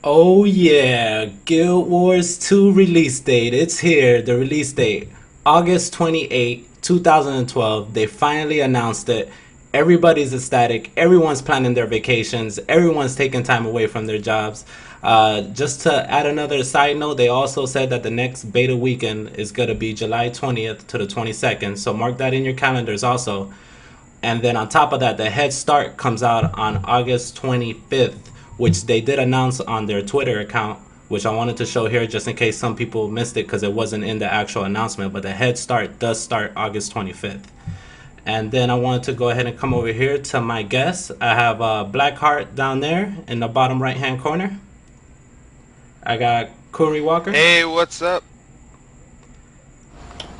Oh yeah, Guild Wars 2 release date. It's here. The release date, August 28, 2012. They finally announced it. Everybody's ecstatic. Everyone's planning their vacations. Everyone's taking time away from their jobs. Just to add another side note, they also said that the next beta weekend is going to be July 20th to the 22nd. So mark that in your calendars also. And then on top of that, the Head Start comes out on August 25th, which they did announce on their Twitter account, which I wanted to show here just in case some people missed it because it wasn't in the actual announcement. But the Head Start does start August 25th. And then I wanted to go ahead and come over here to my guests. I have Blackheart down there in the bottom right hand corner. I got Curry Walker. Hey, what's up?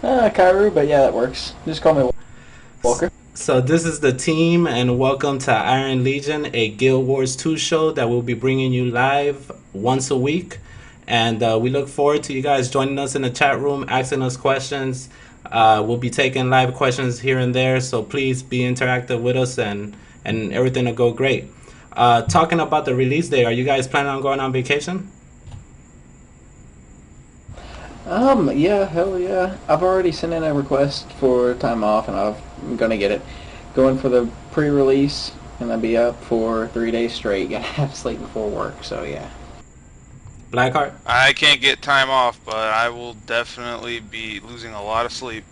Kairu, but yeah, that works. Just call me Walker. So this is the team, and welcome to Iron Legion, a Guild Wars 2 show that we'll be bringing you live once a week. And we look forward to you guys joining us in the chat room, asking us questions. We'll be taking live questions here and there, so please be interactive with us, and everything will go great. Talking about the release day, are you guys planning on going on vacation? Yeah, hell yeah. I've already sent in a request for time off, and I'm gonna get it. Going for the pre-release, and I'll be up for 3 days straight. Gotta have sleep before work, so yeah. Blackheart? I can't get time off, but I will definitely be losing a lot of sleep.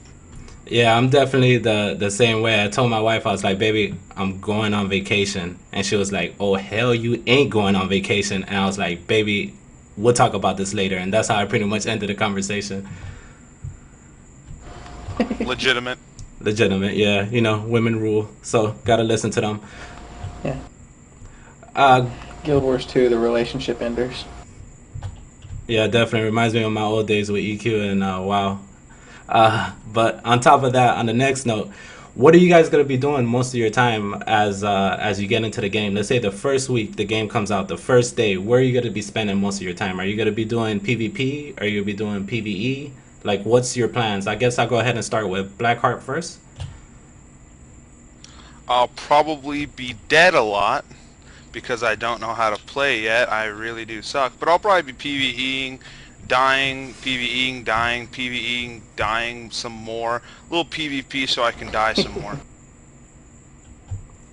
Yeah, I'm definitely the same way. I told my wife, I was like, baby, I'm going on vacation. And she was like, oh, hell, you ain't going on vacation. And I was like, baby, we'll talk about this later. And that's how I pretty much ended the conversation. Legitimate. Legitimate, yeah. You know, women rule. So, gotta listen to them. Yeah. Uh, Guild Wars 2, the relationship enders. yeah, definitely reminds me of my old days with EQ and WoW. But on top of that, on the next note, what are you guys gonna be doing most of your time as you get into the game? Let's say the first week the game comes out, the first day. Where are you gonna be spending most of your time? Are you gonna be doing PvP? Are you gonna be doing PvE? Like, what's your plans? I guess I'll go ahead and start with Blackheart first. I'll probably be dead a lot because I don't know how to play yet. I really do suck. But I'll probably be PvEing, dying, PvEing, dying, PvEing, dying some more. A little PvP so I can die some more.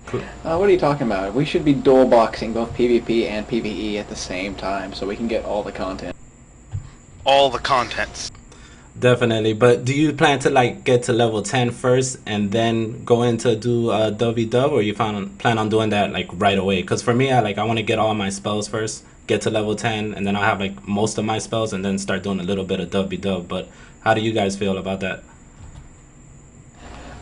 Cool. What are you talking about? We should be dual boxing both PvP and PvE at the same time so we can get all the content. All the contents. Definitely, but do you plan to like get to level 10 first and then go into do dub, or you plan on doing that like right away? Because for me, I want to get all my spells first, get to level 10, and then I'll have like most of my spells, and then start doing a little bit of dub. But how do you guys feel about that?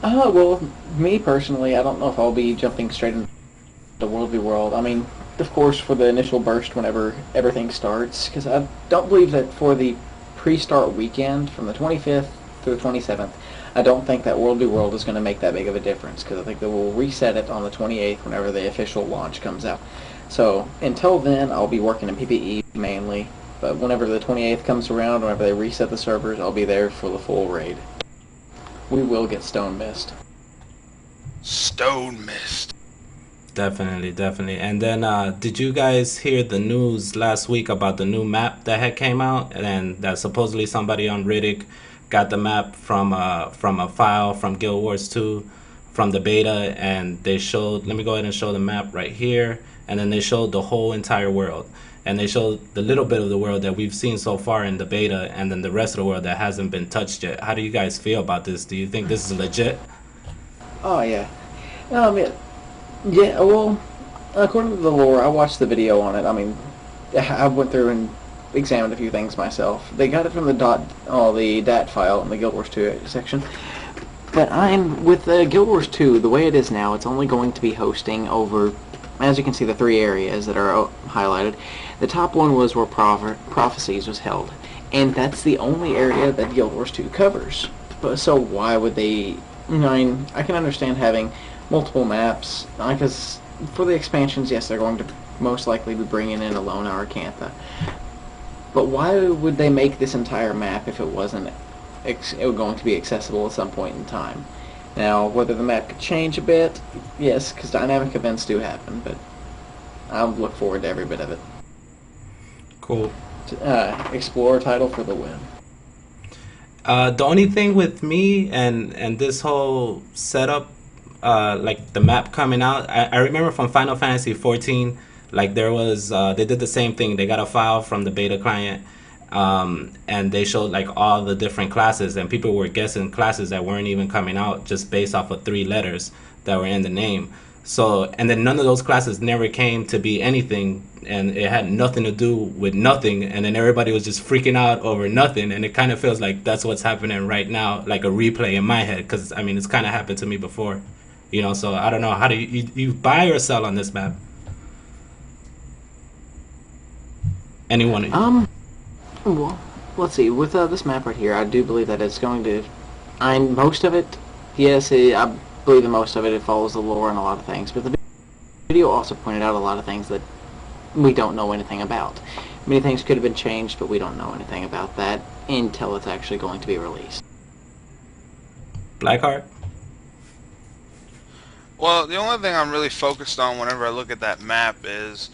Well, me personally, I don't know if I'll be jumping straight into World v World. I mean, of course, for the initial burst whenever everything starts, because I don't believe that for the pre-start weekend from the 25th through the 27th, I don't think that World v World is going to make that big of a difference, because I think they will reset it on the 28th whenever the official launch comes out. So until then, I'll be working in PvE mainly, but whenever the 28th comes around, whenever they reset the servers, I'll be there for the full raid. We will get Stone Mist. Stone Mist. Definitely. And then, did you guys hear the news last week about the new map that had came out, and that supposedly somebody on Riddick got the map from a file from Guild Wars 2 from the beta, and they showed. Let me go ahead and show the map right here, and then they showed the whole entire world, and they showed the little bit of the world that we've seen so far in the beta, and then the rest of the world that hasn't been touched yet. How do you guys feel about this? Do you think this is legit? Oh yeah. Yeah, well, according to the lore, I watched the video on it. I mean, I went through and examined a few things myself. They got it from the the DAT file in the Guild Wars 2 section. But with Guild Wars 2, the way it is now, it's only going to be hosting over, as you can see, the 3 areas that are highlighted. The top one was where Prophecies was held, and that's the only area that Guild Wars 2 covers. So why would they? I can understand having multiple maps, because for the expansions, yes, they're going to most likely be bringing in Alona or Cantha. But why would they make this entire map if it wasn't going to be accessible at some point in time? Now, whether the map could change a bit, yes, because dynamic events do happen, but I'll look forward to every bit of it. Cool. Explorer title for the win. The only thing with me and this whole setup, like the map coming out, I remember from Final Fantasy 14, like there was they did the same thing. They got a file from the beta client, and they showed like all the different classes, and people were guessing classes that weren't even coming out just based off of 3 letters that were in the name. So, and then none of those classes never came to be anything, and it had nothing to do with nothing, and then everybody was just freaking out over nothing, and it kind of feels like that's what's happening right now, like a replay in my head, because I mean it's kind of happened to me before, you know. So I don't know, how do you buy or sell on this map? Anyone? Well, let's see. With this map right here, I do believe that it's going to. Most of it, yes, I believe in most of it. It follows the lore and a lot of things, but the video also pointed out a lot of things that we don't know anything about. Many things could have been changed, but we don't know anything about that until it's actually going to be released. Blackheart? Well, the only thing I'm really focused on whenever I look at that map is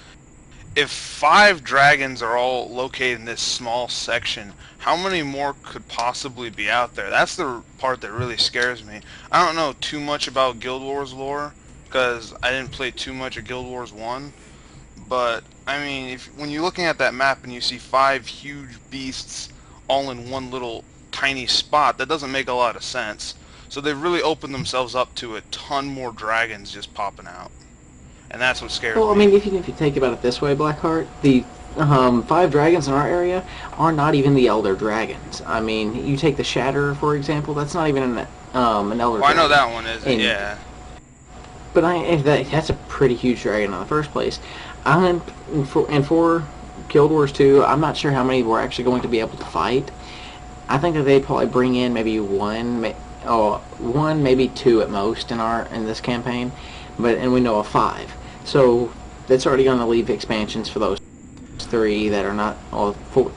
if 5 dragons are all located in this small section, how many more could possibly be out there? That's the part that really scares me. I don't know too much about Guild Wars lore because I didn't play too much of Guild Wars 1. But, I mean, when you're looking at that map and you see 5 huge beasts all in one little tiny spot, that doesn't make a lot of sense. So they've really opened themselves up to a ton more dragons just popping out. And that's what scares me. Well, I mean, if you think about it this way, Blackheart, the 5 dragons in our area are not even the Elder Dragons. I mean, you take the Shatterer, for example, that's not even an Elder Dragon. I know that one isn't, yeah. But that's a pretty huge dragon in the first place. And for Guild Wars 2, I'm not sure how many we're actually going to be able to fight. I think that they'd probably bring in maybe one, maybe 2 at most in this campaign, and we know of 5. So that's already going to leave expansions for those 3 that are not,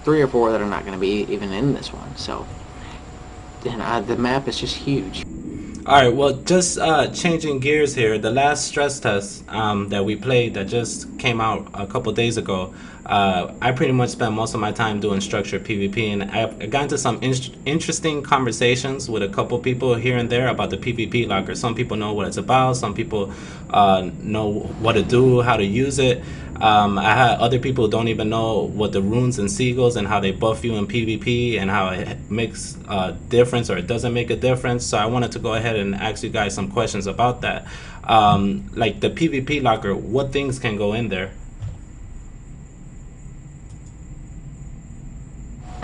3 or 4 that are not going to be even in this one. So the map is just huge. Alright, well, just changing gears here, the last stress test that we played that just came out a couple days ago, I pretty much spent most of my time doing structured PvP, and I got into some interesting conversations with a couple people here and there about the PvP locker. Some people know what it's about, some people know what to do, how to use it. I had other people who don't even know what the runes and seagulls and how they buff you in PvP and how it makes a difference or it doesn't make a difference. So I wanted to go ahead and ask you guys some questions about that. Like the PvP locker, what things can go in there?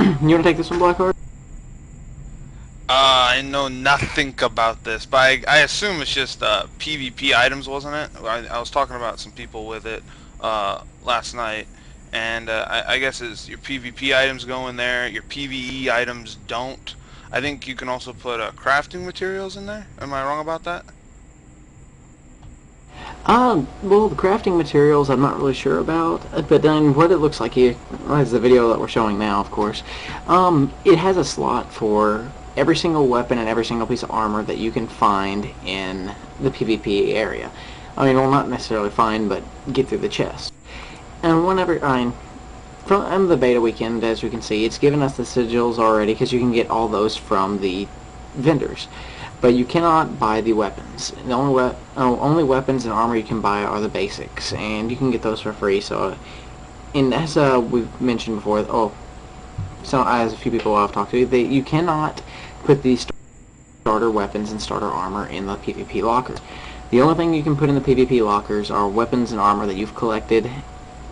You want to take this one, Blackheart? I know nothing about this, but I assume it's just PvP items, wasn't it? I was talking about some people with it last night, and I guess it's your PvP items go in there, your PvE items don't. I think you can also put crafting materials in there. Am I wrong about that? Well, the crafting materials I'm not really sure about, but then what it looks like here is the video that we're showing now, of course. It has a slot for every single weapon and every single piece of armor that you can find in the PvP area. I mean, well, not necessarily find, but get through the chest. And from the beta weekend, as you can see, it's given us the sigils already, because you can get all those from the vendors. But you cannot buy the weapons. The only weapons and armor you can buy are the basics, and you can get those for free. So, and as we've mentioned before, so as a few people I've talked to, you cannot put these starter weapons and starter armor in the PvP lockers. The only thing you can put in the PvP lockers are weapons and armor that you've collected.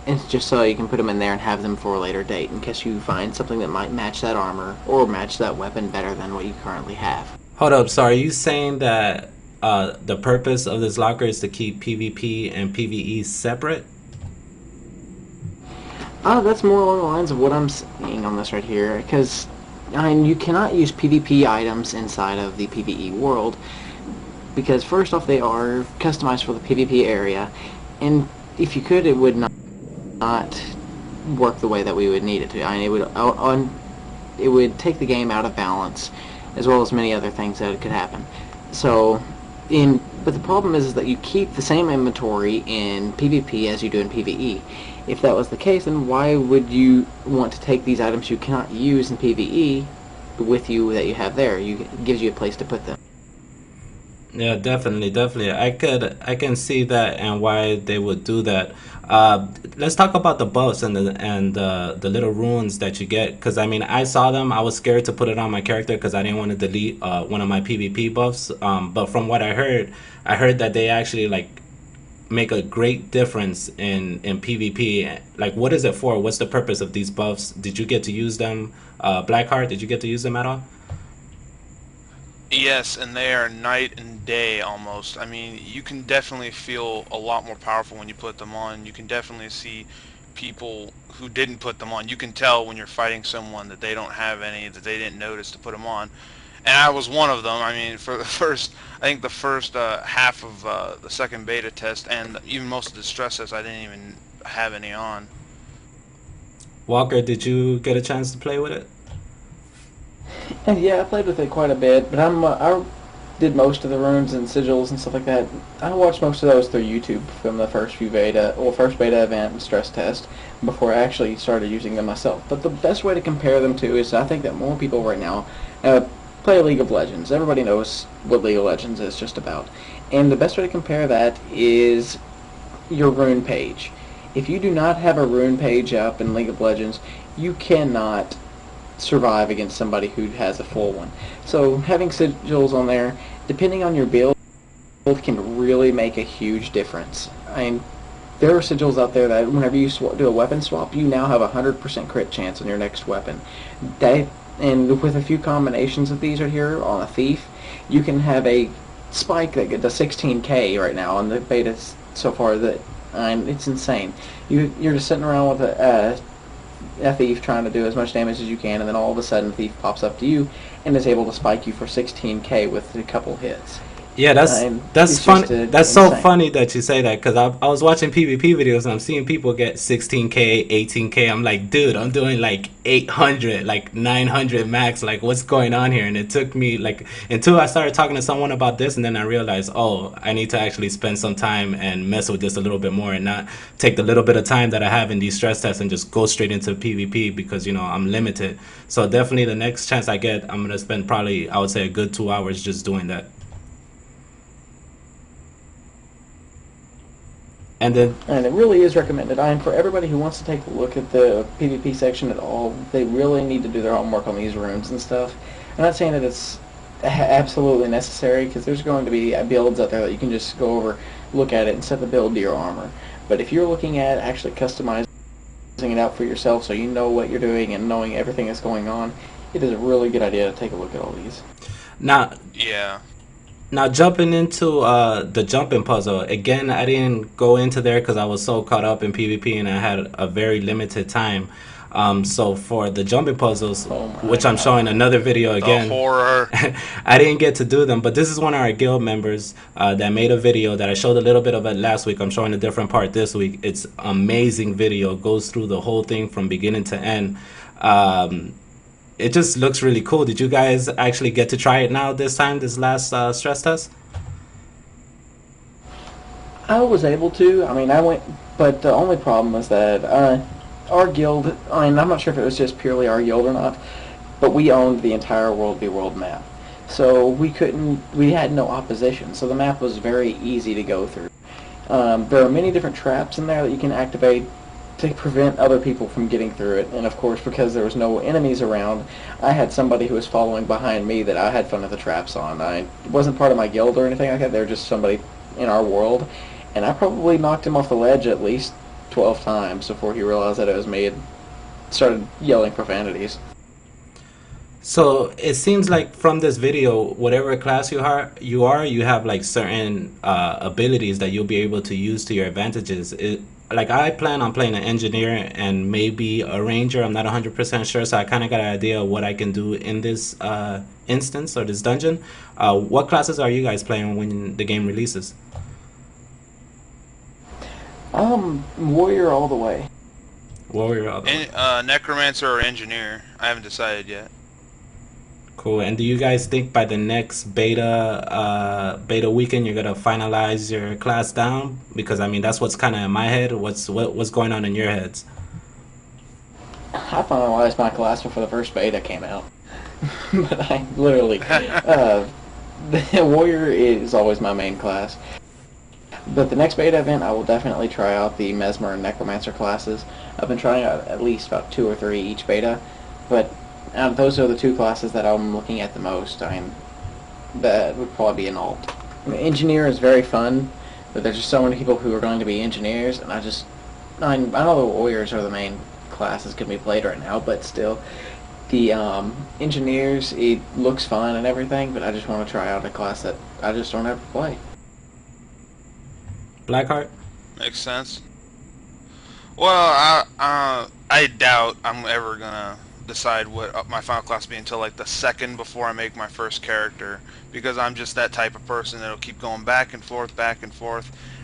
It's just so you can put them in there and have them for a later date in case you find something that might match that armor or match that weapon better than what you currently have. Hold up, so are you saying that the purpose of this locker is to keep PvP and PvE separate? That's more along the lines of what I'm seeing on this right here, because you cannot use PvP items inside of the PvE world, because first off, they are customized for the PvP area, and if you could, it would not work the way that we would need it to. I mean, it would take the game out of balance, as well as many other things that could happen. So, in But the problem is that you keep the same inventory in PvP as you do in PvE. If that was the case, then why would you want to take these items you cannot use in PvE with you that you have there? It gives you a place to put them. Yeah, definitely. I can see that and why they would do that. Let's talk about the buffs and the little runes that you get. Because I mean, I saw them. I was scared to put it on my character because I didn't want to delete one of my PvP buffs. But from what I heard that they actually like make a great difference in PvP. Like, what is it for? What's the purpose of these buffs? Did you get to use them? Blackheart, did you get to use them at all? Yes, and they are night and day almost. I mean, you can definitely feel a lot more powerful when you put them on. You can definitely see people who didn't put them on. You can tell when you're fighting someone that they don't have any, that they didn't notice to put them on. And I was one of them. I mean, for the first, I think the first half of the second beta test, and even most of the stress tests, I didn't even have any on. Walker, did you get a chance to play with it? And yeah, I played with it quite a bit, but I did most of the runes and sigils and stuff like that. I watched most of those through YouTube from the first beta event and stress test before I actually started using them myself. But the best way to compare them to is I think that more people right now play League of Legends. Everybody knows what League of Legends is just about. And the best way to compare that is your rune page. If you do not have a rune page up in League of Legends, you cannot survive against somebody who has a full one. So having sigils on there, depending on your build, can really make a huge difference. I mean, there are sigils out there that whenever you do a weapon swap, you now have a 100% crit chance on your next weapon. And with a few combinations of these right here on a thief, you can have a spike that gets a 16k right now on the beta so far. It's insane. You're just sitting around with a thief trying to do as much damage as you can, and then all of a sudden the thief pops up to you and is able to spike you for 16k with a couple hits. Yeah, that's funny. That's so funny that you say that because I was watching PvP videos and I'm seeing people get 16k, 18k. I'm like, dude, I'm doing like 800, like 900 max. Like, what's going on here? And it took me like until I started talking to someone about this, and then I realized, oh, I need to actually spend some time and mess with this a little bit more and not take the little bit of time that I have in these stress tests and just go straight into PvP because I'm limited. So definitely the next chance I get, I'm gonna spend probably, I would say, a good 2 hours just doing that. And it really is recommended. For everybody who wants to take a look at the PvP section at all, they really need to do their homework on these runes and stuff. I'm not saying that it's absolutely necessary, because there's going to be builds out there that you can just go over, look at it, and set the build to your armor. But if you're looking at actually customizing it out for yourself so you know what you're doing and knowing everything that's going on, it is a really good idea to take a look at all these. Now jumping into the jumping puzzle, again, I didn't go into there because I was so caught up in PvP and I had a very limited time. So for the jumping puzzles, which I'm showing another video again, the horror. I didn't get to do them, but this is one of our guild members that made a video that I showed a little bit of it last week. I'm showing a different part this week. It's amazing video, goes through the whole thing from beginning to end. It just looks really cool. Did you guys actually get to try it now this last stress test? I was able to. I mean, I went, but the only problem was that our guild, I'm not sure if it was just purely our guild or not, but we owned the entire World v. World map. So we had no opposition, so the map was very easy to go through. There are many different traps in there that you can activate to prevent other people from getting through it, and of course, because there was no enemies around, I had somebody who was following behind me that I had fun with the traps on. It wasn't part of my guild or anything like that, they were just somebody in our world, and I probably knocked him off the ledge at least 12 times before he realized that it was me and started yelling profanities. So it seems like from this video, whatever class you have like certain abilities that you'll be able to use to your advantages. Like I plan on playing an engineer and maybe a ranger. I'm not 100% sure, so I kind of got an idea of what I can do in this instance or this dungeon. What classes are you guys playing when the game releases? Warrior all the way. Warrior all the way. Necromancer or engineer. I haven't decided yet. Cool. And do you guys think by the next beta weekend you're gonna finalize your class down? Because I mean that's what's kind of in my head. What's going on in your heads? I finalized my class before the first beta came out. But I literally, the warrior is always my main class. But the next beta event, I will definitely try out the Mesmer and Necromancer classes. I've been trying out at least about 2 or 3 each beta, but those are the 2 classes that I'm looking at the most. I mean, that would probably be an alt. I mean, engineer is very fun, but there's just so many people who are going to be engineers, and I know the warriors are the main classes can be played right now, but still, the engineers, it looks fun and everything, but I just want to try out a class that I just don't ever play. Blackheart? Makes sense. Well, I doubt I'm ever gonna decide what my final class will be until like the second before I make my first character, because I'm just that type of person that'll keep going back and forth,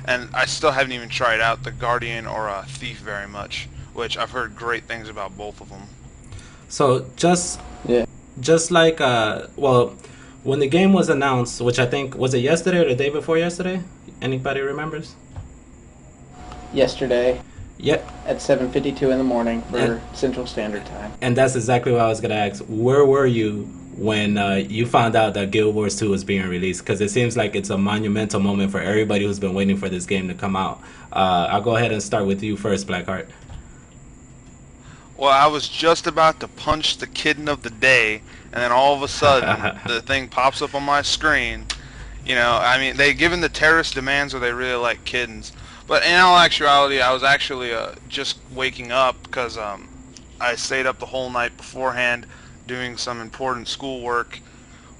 and I still haven't even tried out the Guardian or Thief very much, which I've heard great things about both of them. So Yeah. just like well, when the game was announced, which I think was it yesterday or the day before yesterday? Anybody remembers? Yesterday Yep. at 7:52 in the morning for And- Central Standard Time. And that's exactly what I was gonna ask. Where were you when you found out that Guild Wars 2 was being released? Because it seems like it's a monumental moment for everybody who's been waiting for this game to come out. I'll go ahead and start with you first, Blackheart. Well, I was just about to punch the kitten of the day, and then all of a sudden, the thing pops up on my screen. You know, I mean, they given the terrorist demands or they really like kittens. But in all actuality, I was actually just waking up because I stayed up the whole night beforehand doing some important schoolwork.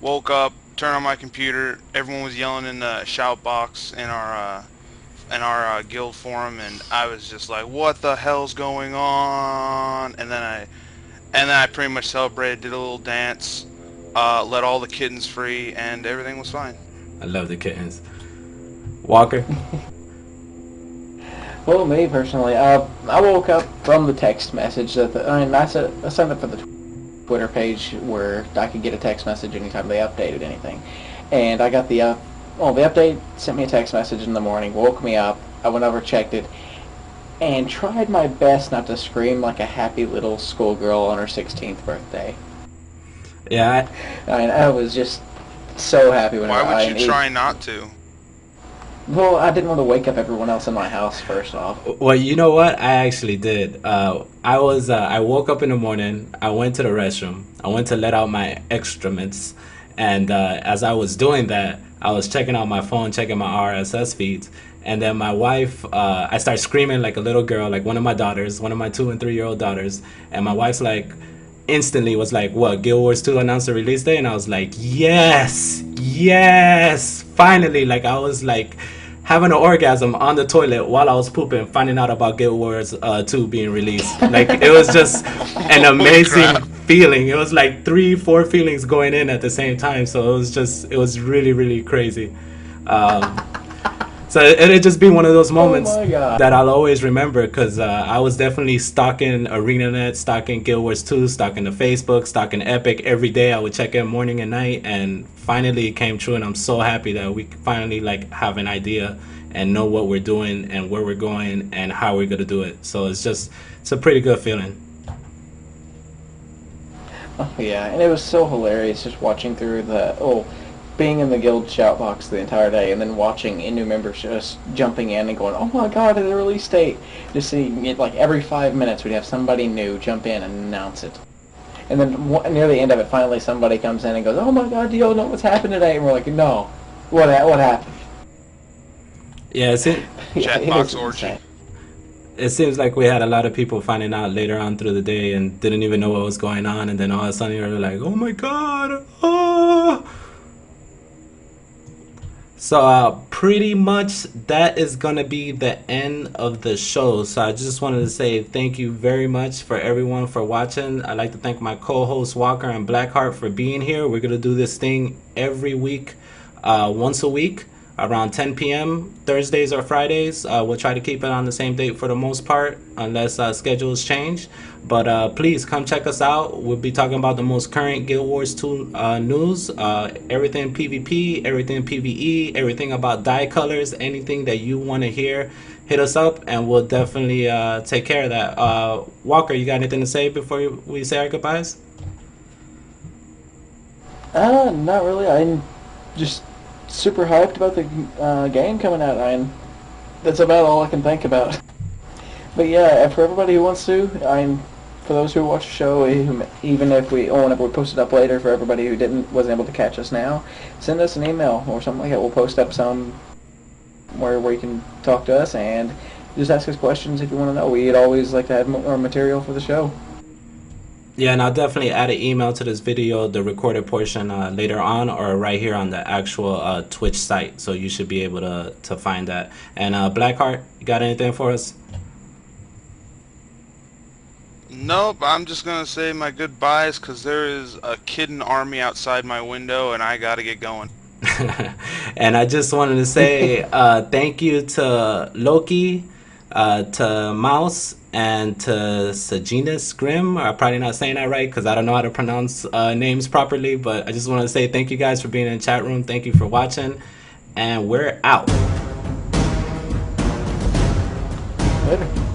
Woke up, turned on my computer. Everyone was yelling in the shout box in our guild forum, and I was just like, "What the hell's going on?" And then I pretty much celebrated, did a little dance, let all the kittens free, and everything was fine. I love the kittens. Walker? Well, me personally, I woke up from the text message that I signed up for the Twitter page where I could get a text message anytime they updated anything, and I got the update sent me a text message in the morning, woke me up. I went over, checked it, and tried my best not to scream like a happy little schoolgirl on her 16th birthday. Yeah. I was just so happy when Why would you try not to? Well, I didn't want to wake up everyone else in my house, first off. Well, you know what? I actually did. I woke up in the morning. I went to the restroom. I went to let out my excrements, and as I was doing that, I was checking out my phone, checking my RSS feeds, and then my wife, I started screaming like a little girl, like one of my 2 and 3-year-old daughters, and my wife's like, instantly was like, "What? Guild Wars 2 announced the release date?" And I was like, "Yes, yes, finally!" Like I was like having an orgasm on the toilet while I was pooping, finding out about Guild Wars 2 being released. Like it was just an amazing feeling. It was like 3-4 feelings going in at the same time. So it was really, really crazy. So it'd just be one of those moments that I'll always remember, because I was definitely stalking ArenaNet, stalking Guild Wars 2, stalking the Facebook, stalking Epic every day. I would check in morning and night, and finally it came true, and I'm so happy that we finally like have an idea and know what we're doing and where we're going and how we're gonna do it. So it's a pretty good feeling. Oh yeah, and it was so hilarious just watching through being in the guild shout box the entire day, and then watching new members just jumping in and going, "Oh my god, the release date!" Just seeing it like every 5 minutes, we'd have somebody new jump in and announce it. And then near the end of it, finally somebody comes in and goes, "Oh my god, do y'all know what's happened today?" And we're like, "No, what happened?" Yeah, Chatbox orgy. It seems like we had a lot of people finding out later on through the day and didn't even know what was going on, and then all of a sudden you were like, "Oh my god!" Oh. So pretty much that is gonna be the end of the show. So I just wanted to say thank you very much for everyone for watching. I'd like to thank my co-hosts Walker and Blackheart for being here. We're gonna do this thing every week, once a week. around 10 p.m. Thursdays or Fridays. We'll try to keep it on the same date for the most part, unless schedules change. But please come check us out. We'll be talking about the most current Guild Wars 2 news, everything PvP, everything PvE, everything about dye colors, anything that you want to hear. Hit us up, and we'll definitely take care of that. Walker, you got anything to say before we say our goodbyes? Not really. I'm just super hyped about the game coming out. That's about all I can think about. But yeah, for everybody who wants to, for those who watch the show, even if whenever we post it up later, for everybody who wasn't able to catch us now, send us an email or something like that. We'll post up some where you can talk to us and just ask us questions if you want to know. We'd always like to have more material for the show. Yeah, and I'll definitely add an email to this video, the recorded portion, later on, or right here on the actual Twitch site. So you should be able to find that. And Blackheart, you got anything for us? Nope, I'm just gonna say my goodbyes because there is a kitten army outside my window and I gotta get going. And I just wanted to say thank you to Loki, to Mouse, and to Sejanus Grimm. I'm probably not saying that right because I don't know how to pronounce names properly, but I just want to say thank you guys for being in the chat room. Thank you for watching, and we're out. Later.